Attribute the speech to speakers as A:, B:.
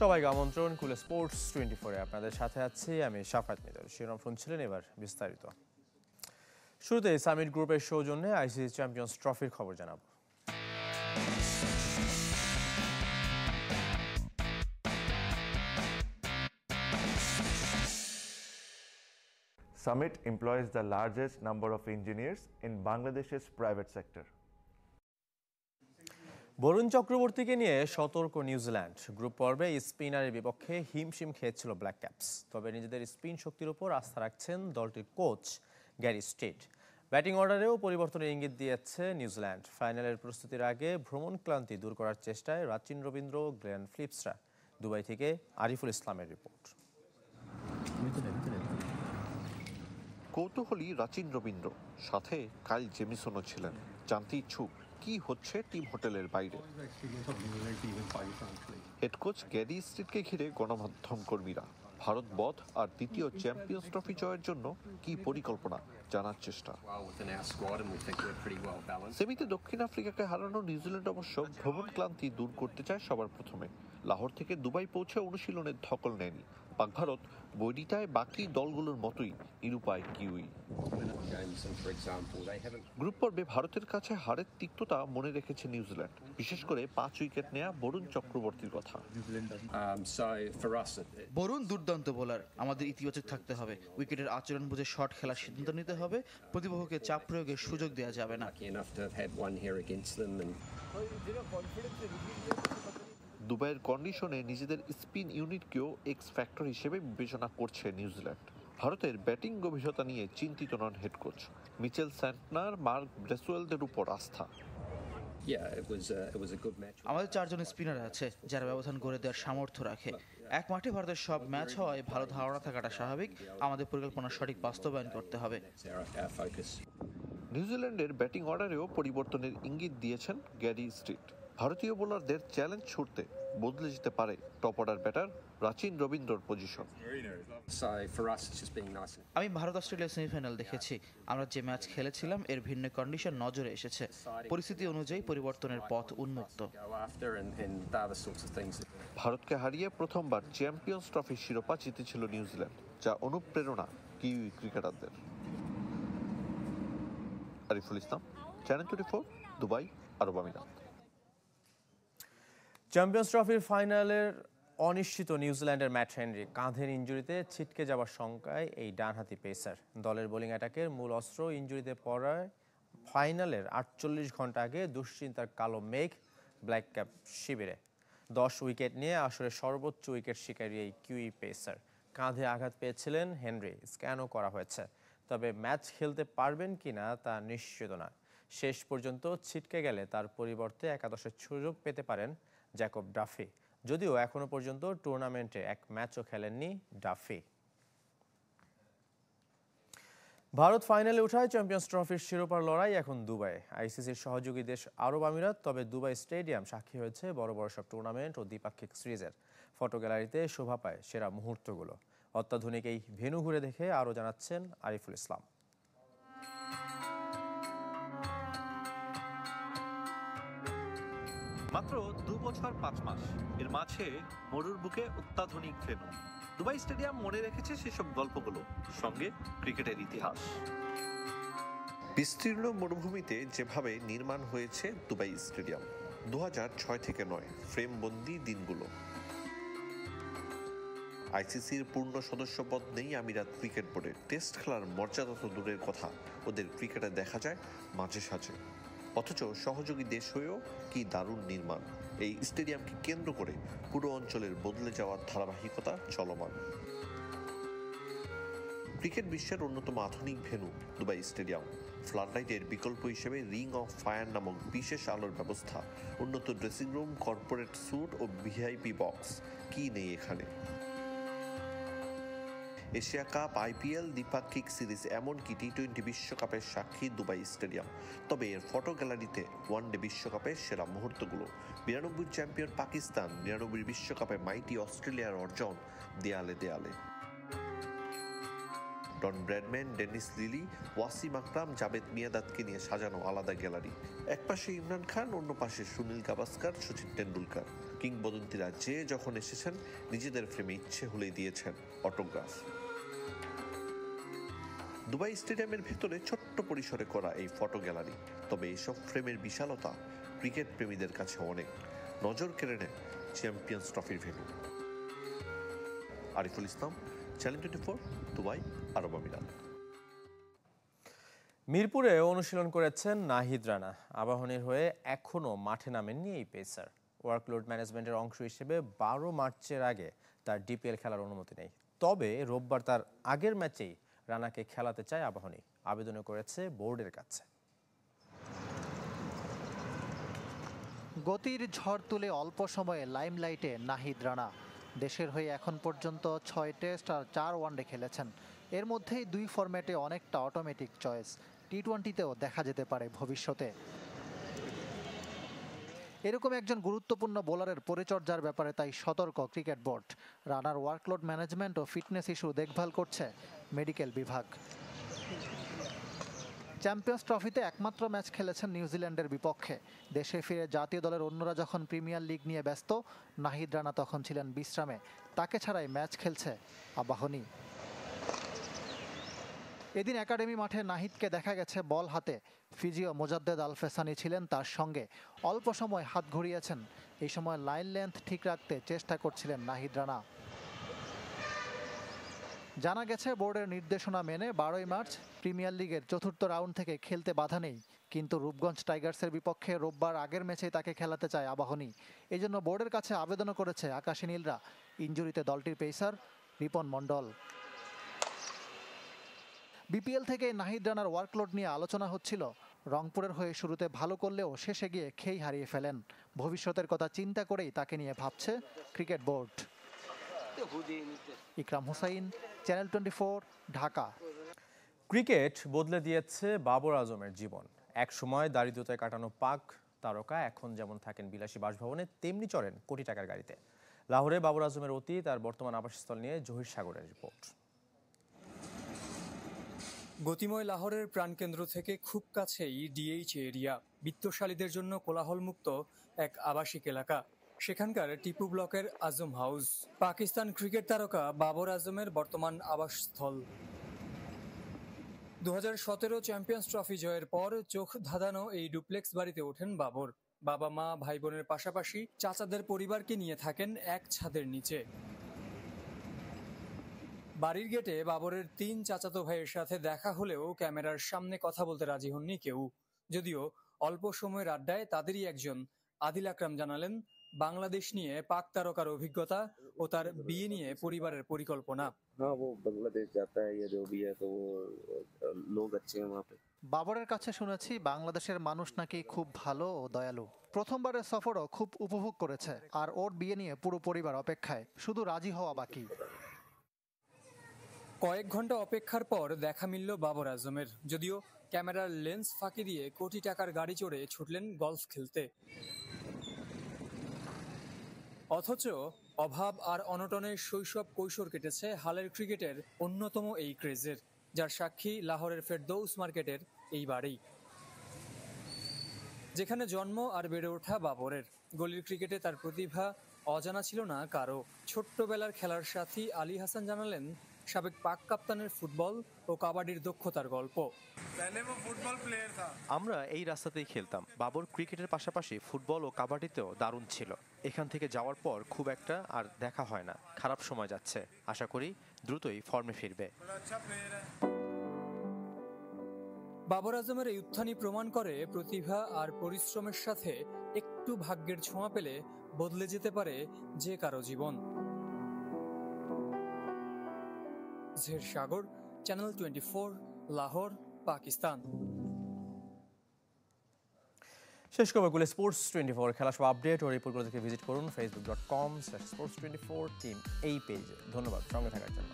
A: সবাইকে আমন্ত্রণ কুলে স্পোর্টস 24-এ আপনাদের সাথে আছি আমি শাফাত মিদর। শিরোনাম শুনছিলেন, এবার বিস্তারিত। শুরুতে সামিট গ্রুপের সৌজন্যে আইসিসি চ্যাম্পিয়ন্স ট্রফির খবর জানাব।
B: Summit employs the largest number of engineers in Bangladesh's private sector.
A: Varun চক্রবর্তীকে নিয়ে সতর্ক নিউজিল্যান্ড। গ্রুপ পর্বে স্পিনারের বিপক্ষে হিমশিম খেয়েছিল ব্ল্যাক ক্যাপস, তবে নিজেদের স্পিন শক্তির উপর আস্থা রাখছেন দলটির কোচ গ্যারি স্ট্রিট। ব্যাটিং অর্ডারেও পরিবর্তনের ইঙ্গিত দিয়েছে নিউজিল্যান্ড। ফাইনালের প্রস্তুতির আগে ভ্রমণ ক্লান্তি দূর করার চেষ্টায় রাচিন রবীন্দ্র, গ্লেন ফিলিপসরা। দুবাই থেকে আরিফুল ইসলামের রিপোর্ট।
C: কৌতূহলী রাচিন রবীন্দ্র, সাথে কাইল জেমিসনও ছিলেন। জানতে ইচ্ছুক কি হচ্ছে টিম হোটেলের বাইরে। হেড কোচ গ্যারি স্ট্রিটকে ঘিরে গণমাধ্যম কর্মীরা। ভারত বধ আর দ্বিতীয় চ্যাম্পিয়ন্স ট্রফি জয়ের জন্য কি পরিকল্পনা জানার চেষ্টা। সেমিতে দক্ষিণ আফ্রিকাকে হারানো নিউজিল্যান্ড অবশ্য ভ্রমণ ক্লান্তি দূর করতে চায় সবার প্রথমে। লাহোর থেকে দুবাই পৌঁছে অনুশীলনের ধকল নেয়নি পাক ভারত। বৈরিতায় বাকি দলগুলোর মতোই নিরুপায় কিউই। গ্রুপ পর্বে ভারতের কাছে হারের তিক্ততা মনে রেখেছে নিউজিল্যান্ড, বিশেষ করে 5 উইকেট নেয়া বরুণ চক্রবর্তীর কথা।
D: বরুণ দুর্দান্ত বোলার, আমাদের ইতিবাচক থাকতে হবে। উইকেটের আচরণ বুঝে শট খেলার সিদ্ধান্ত নিতে হবে। প্রতিপক্ষকে চাপ প্রয়োগের সুযোগ দেওয়া যাবে না।
C: দুবাইয়ের কন্ডিশনে নিজেদের স্পিন ইউনিটকেও এক্স ফ্যাক্টর হিসেবে বিবেচনা করছে নিউজিল্যান্ড। ভারতের ব্যাটিং গভীরতা নিয়ে চিন্তিত নন head coach. Mitchell Santner, Mark ব্রেসওয়েলদের উপর আস্থা।
D: আমাদের 4 জন স্পিনার আছে যারা ব্যবধান গড়ে দেওয়ার সামর্থ্য রাখে। এক মাঠে ভারতের সব ম্যাচ হওয়ায় ভালো ধারণা থাকাটা স্বাভাবিক। আমাদের পরিকল্পনা সঠিক বাস্তবায়ন করতে হবে।
C: নিউজিল্যান্ডের ব্যাটিং অর্ডারেও পরিবর্তনের ইঙ্গিত দিয়েছেন গ্যারি স্ট্রিট। ভারতীয় বোলারদের চ্যালেঞ্জ ছুড়তে বদলে যেতে পারে টপ অর্ডার ব্যাটার রাচিন রবীন্দ্রর পজিশন।
D: আমি ভারত অস্ট্রেলিয়া সেমিফাইনাল দেখেছি। আমরা যে ম্যাচ খেলেছিলাম এর ভিন্ন কন্ডিশন নজরে এসেছে। পরিস্থিতি অনুযায়ী পরিবর্তনের পথ উন্মুক্ত।
C: ভারতকে হারিয়ে প্রথমবার চ্যাম্পিয়ন্স ট্রফির শিরোপা জিতেছিল নিউজিল্যান্ড, যা অনুপ্রেরণা কিউই ক্রিকেটারদের। আরিফুল ইসলাম, চ্যানেল 24, দুবাই, আরব আমিরাত।
A: চ্যাম্পিয়ন্স ট্রফির ফাইনালের অনিশ্চিত নিউজিল্যান্ডের ম্যাট হেনরি কাঁধের ইনজুরিতে ছিটকে যাওয়ার শঙ্কায় এই ডানহাতি পেসার। দলের বোলিং অ্যাটাকের মূল অস্ত্র ইনজুরিতে পড়ায় ফাইনালের 48 ঘন্টা আগে দুশ্চিন্তার কালো মেঘ ব্ল্যাক ক্যাপ শিবিরে। 10 উইকেট নিয়ে আসরের সর্বোচ্চ উইকেট শিকারী এই কিউই পেসার। কাঁধে আঘাত পেয়েছিলেন হেনরি, স্ক্যানও করা হয়েছে, তবে ম্যাচ খেলতে পারবেন কিনা তা নিশ্চিত নয়। শেষ পর্যন্ত ছিটকে গেলে তার পরিবর্তে একাদশের সুযোগ পেতে পারেন জ্যাকব ডাফি, যদিও এখনো পর্যন্ত টুর্নামেন্টে এক ম্যাচও খেলেননি ডাফি। ভারত ফাইনালে ওঠায় চ্যাম্পিয়ন্স ট্রফির শিরোপার লড়াই এখন দুবাই। আইসিসির সহযোগী দেশ আরব আমিরাত, তবে দুবাই স্টেডিয়াম সাক্ষী হয়েছে বড় বড় সব টুর্নামেন্ট ও দ্বিপাক্ষিক সিরিজের। ফটো গ্যালারিতে শোভা পায় সেরা মুহূর্তগুলো। অত্যাধুনিক এই ভেন্যু ঘুরে দেখে আরও জানাচ্ছেন আরিফুল ইসলাম।
C: মাত্র 2 বছর 5 মাস, এর মাঝে মরুর বুকে অত্যাধুনিক ভেন্যু। দুবাই স্টেডিয়াম মনে রেখেছে সেসব গল্পগুলো, সঙ্গে ক্রিকেটের ইতিহাস। বিস্তীর্ণ মরুভূমিতে যেভাবে নির্মাণ হয়েছে দুবাই স্টেডিয়াম, 2006 থেকে নয়, ফ্রেমবন্দি দিনগুলো। আইসিসির পূর্ণ সদস্যপদ নেই আমিরাত ক্রিকেট বোর্ডের। টেস্ট খেলার মর্যাদা তো দূরের কথা, ওদের ক্রিকেটে দেখা যায় মাঝে সাঝে। অথচ সহযোগী দেশ হয়েও কি দারুণ নির্মাণ। এই স্টেডিয়ামকে কেন্দ্র করে পুরো অঞ্চলের বদলে যাওয়ার ধারাবাহিকতা চলমান। ক্রিকেট বিশ্বের অন্যতম আধুনিক ভেন্যু দুবাই স্টেডিয়াম। ফ্লাডলাইটের বিকল্প হিসেবে রিং অফ ফায়ার নামক বিশেষ আলোর ব্যবস্থা, উন্নত ড্রেসিং রুম, কর্পোরেট স্যুট ও ভিআইপি বক্স। কি নেই এখানে? এশিয়া কাপ, আইপিএল, দ্বিপাক্ষিক সিরিজ, এমনকি টি-20 বিশ্বকাপের সাক্ষী দুবাই স্টেডিয়াম। তবে এর ফটো গ্যালারিতে ওয়ানডে বিশ্বকাপের সেরা মুহূর্তগুলো। 92 চ্যাম্পিয়ন পাকিস্তান, 99 বিশ্বকাপে মাইটি অস্ট্রেলিয়ার অর্জন দেয়ালে দেয়ালে। Don Bradman, Dennis Lillee, Wasim Akram, Javed মিয়াঁদাদকে নিয়ে সাজানো আলাদা গ্যালারি। এক পাশে ইমরান খান, অন্য পাশে সুনীল গাভাস্কার, সচিন টেন্ডুলকার। কিংবদন্তিরা যে যখন এসেছেন নিজেদের ফ্রেমে ইচ্ছে হলেই দিয়েছেন অটোগ্রাফ। দুবাই স্টেডিয়ামের ভেতরে ছোট্ট পরিসরে করা এই ফটো গ্যালারি, তবে এইসব ফ্রেমের বিশালতা ক্রিকেট প্রেমীদের কাছে অনেক। নজর কেড়ে নেয় চ্যাম্পিয়ন্স ট্রফির venue. Ariful Islam, channel 24, Dubai, আরব আমিরাত।
A: মিরপুরে অনুশীলন করেছেন নাহিদ রানা। আবাহনীর হয়ে এখনও মাঠে নামেননি এই পেসার। ওয়ার্কলোড ম্যানেজমেন্টের অংশ হিসেবে 12 মার্চের আগে তার ডিপিএল খেলার অনুমতি নেই। তবে রোববার তার আগের ম্যাচেই রানাকে খেলাতে চায় আবাহনী। আবেদনও করেছে বোর্ডের কাছে।
E: গতির ঝড় তুলে অল্প সময়ে লাইমলাইটে নাহিদ রানা। দেশের হয়ে এখন পর্যন্ত 6 টেস্ট আর 4 ওয়ানডে খেলেছেন। এর মধ্যেই 2 ফরম্যাটে অনেকটা অটোমেটিক চয়েস। টি-20তেও দেখা যেতে পারে ভবিষ্যতে। এরকম একজন গুরুত্বপূর্ণ বোলারের পরিচর্যার ব্যাপারে তাই সতর্ক ক্রিকেট বোর্ড। রানার ওয়ার্কলোড ম্যানেজমেন্ট ও ফিটনেস ইস্যু দেখভাল করছে মেডিকেল বিভাগ। চ্যাম্পিয়ন্স ট্রফিতে একমাত্র ম্যাচ খেলেছেন নিউজিল্যান্ডের বিপক্ষে। দেশে ফিরে জাতীয় দলের অন্যরা যখন প্রিমিয়ার লিগ নিয়ে ব্যস্ত, নাহিদ রানা তখন ছিলেন বিশ্রামে। তাকে ছাড়াই ম্যাচ খেলছে আবাহনী। এদিন একাডেমি মাঠে নাহিদকে দেখা গেছে বল হাতে। ফিজিও মোজাদ্দেদ আল ফেসানি ছিলেন তার সঙ্গে। অল্প সময় হাত ঘুরিয়েছেন। এই সময় লাইন লেন্থ ঠিক রাখতে চেষ্টা করছিলেন নাহিদ রানা। জানা গেছে বোর্ডের নির্দেশনা মেনে 12 মার্চ প্রিমিয়ার লিগের চতুর্থ রাউন্ড থেকে খেলতে বাধা নেই। কিন্তু রূপগঞ্জ টাইগার্সের বিপক্ষে রোববার আগের ম্যাচেই তাকে খেলাতে চায় আবাহনী। এজন্য বোর্ডের কাছে আবেদনও করেছে আকাশী নীলরা। ইনজুরিতে দলটির পেসার রিপন মণ্ডল। বিপিএল থেকে নাহিদ রানার ওয়ার্কলোড নিয়ে আলোচনা হচ্ছিল। রংপুরের হয়ে শুরুতে ভালো করলেও শেষে গিয়ে খেই হারিয়ে ফেলেন। ভবিষ্যতের কথা চিন্তা করেই তাকে নিয়ে ভাবছে ক্রিকেট বোর্ড। ইকরাম হুসাইন, চ্যানেল 24, ঢাকা।
A: ক্রিকেট বদলে দিয়েছে বাবর আজমের জীবন। এক সময় দারিদ্রতায় কাটানো পাক তারকা এখন যেমন থাকেন বিলাসী বাসভবনে, তেমনি চড়েন কোটি টাকার গাড়িতে। লাহোরে বাবর আজমের অতীত আর বর্তমান আবাসস্থল নিয়ে জহির সাগরের রিপোর্ট।
F: গতিময় লাহোরের প্রাণকেন্দ্র থেকে খুব কাছেই ডিএইচ এরিয়া, বিত্তশালীদের জন্য কোলাহলমুক্ত এক আবাসিক এলাকা। সেখানকার টিপু ব্লকের আজম হাউস পাকিস্তান ক্রিকেট তারকা বাবর আজমের বর্তমান আবাসস্থল। 2017 চ্যাম্পিয়ন্স ট্রফি জয়ের পর চোখ ধাঁধানো এই ডুপ্লেক্স বাড়িতে ওঠেন বাবর। বাবা মা ভাই বোনের পাশাপাশি চাচাদের পরিবারকে নিয়ে থাকেন এক ছাদের নিচে। বাড়ির গেটে বাবরের 3 চাচাতো ভাইয়ের সাথে দেখা হলেও ক্যামেরার সামনে কথা বলতে রাজি হননি কেউ। যদিও অল্প সময়ের আড্ডায় তাদেরই একজন আদিল আকরাম জানালেন বাংলাদেশ নিয়ে পাক তারকার অভিজ্ঞতা ও তার বিয়ে নিয়ে পরিবারের পরিকল্পনা।
E: বাবরের কাছে শুনেছি বাংলাদেশের মানুষ নাকি খুব ভালো ও দয়ালু। প্রথমবারের সফরও খুব উপভোগ করেছে। আর ওর বিয়ে নিয়ে পুরো পরিবার অপেক্ষায়, শুধু রাজি হওয়া বাকি।
F: কয়েক ঘন্টা অপেক্ষার পর দেখা মিলল বাবর আজমের। যদিও ক্যামেরার লেন্স ফাঁকি দিয়ে কোটি টাকার গাড়ি চড়ে ছুটলেন গলফ খেলতে। অথচ অভাব আর অনটনের শৈশব কৈশোর কেটেছে হালের ক্রিকেটের অন্যতম এই ক্রেজের, যার সাক্ষী লাহোরের ফেরদৌস মার্কেটের এই বাড়ি, যেখানে জন্ম আর বেড়ে ওঠা বাবরের। গলির ক্রিকেটে তার প্রতিভা অজানা ছিল না কারো। ছোট্টবেলার খেলার সাথী আলী হাসান জানালেন সাবেক পাক কাপ্তানের ফুটবল ও কাবাডির দক্ষতার গল্প।
G: আমরা এই রাস্তাতেই খেলতাম। বাবর ক্রিকেটের পাশাপাশি ফুটবল ও কাবাডিতেও দারুণ ছিল। এখান থেকে যাওয়ার পর খুব একটা আর দেখা হয় না। খারাপ সময় যাচ্ছে, আশা করি দ্রুতই ফর্মে ফিরবে।
F: বাবর আজমের এই উত্থানই প্রমাণ করে প্রতিভা আর পরিশ্রমের সাথে একটু ভাগ্যের ছোঁয়া পেলে বদলে যেতে পারে যে কারো জীবন। জহির সাগর, চ্যানেল 24, লাহোর, পাকিস্তান।
A: শেষ খবরগুলো স্পোর্টস 24 খেলা সব আপডেট ও রিপোর্টগুলো থেকে ভিজিট করুন facebook.com/sports24 টিম এই পেজে। ধন্যবাদ সঙ্গে থাকার জন্য।